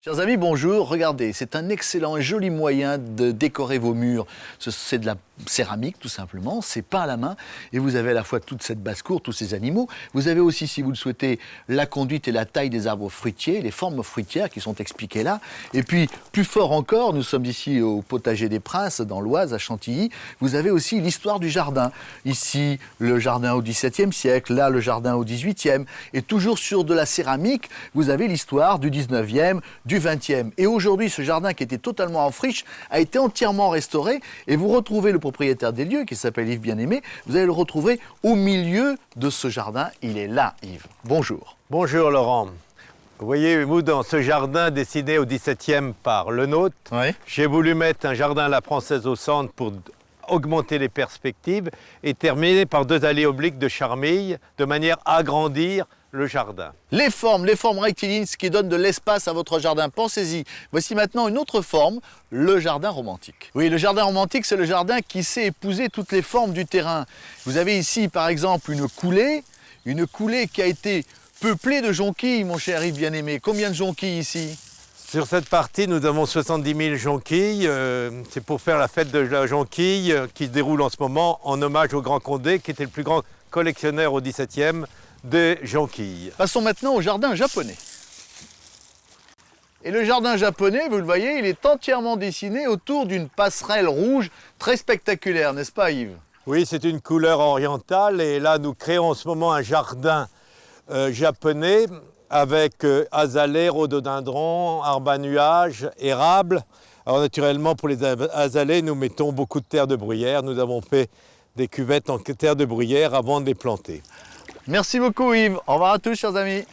Chers amis, bonjour. Regardez, c'est un excellent et joli moyen de décorer vos murs. C'est de la céramique, tout simplement. C'est peint à la main. Et vous avez à la fois toute cette basse-cour, tous ces animaux. Vous avez aussi, si vous le souhaitez, la conduite et la taille des arbres fruitiers, les formes fruitières qui sont expliquées là. Et puis, plus fort encore, nous sommes ici au Potager des Princes, dans l'Oise, à Chantilly. Vous avez aussi l'histoire du jardin. Ici, le jardin au XVIIe siècle, là, le jardin au XVIIIe. Et toujours sur de la céramike, vous avez l'histoire du XIXe, du XXe. Et aujourd'hui, ce jardin qui était totalement en friche a été entièrement restauré. Et vous retrouvez le propriétaire des lieux, qui s'appelle Yves Bien-Aimé. Vous allez le retrouver au milieu de ce jardin. Il est là, Yves. Bonjour. Bonjour Laurent. Vous voyez, vous, dans ce jardin dessiné au XVIIe par Lenôtre, Oui. j'ai voulu mettre un jardin à la française au centre pour augmenter les perspectives et terminer par deux allées obliques de charmilles de manière à agrandir le jardin. Les formes rectilignes, ce qui donne de l'espace à votre jardin. Pensez-y. Voici maintenant une autre forme, le jardin romantique. Oui, le jardin romantique, c'est le jardin qui sait épouser toutes les formes du terrain. Vous avez ici, par exemple, une coulée qui a été peuplée de jonquilles, mon cher Yves Bien-Aimé. Combien de jonquilles ici ? Sur cette partie, nous avons 70 000 jonquilles. C'est pour faire la fête de la jonquille qui se déroule en ce moment en hommage au Grand Condé, qui était le plus grand collectionneur au XVIIe des jonquilles. Passons maintenant au jardin japonais. Et le jardin japonais, vous le voyez, il est entièrement dessiné autour d'une passerelle rouge très spectaculaire, n'est-ce pas Yves ? Oui, c'est une couleur orientale et là, nous créons en ce moment un jardin japonais avec azalées, rhododendrons, arbres à nuages, érables. Alors naturellement, pour les azalées, nous mettons beaucoup de terre de bruyère. Nous avons fait des cuvettes en terre de bruyère avant de les planter. Merci beaucoup Yves. Au revoir à tous chers amis.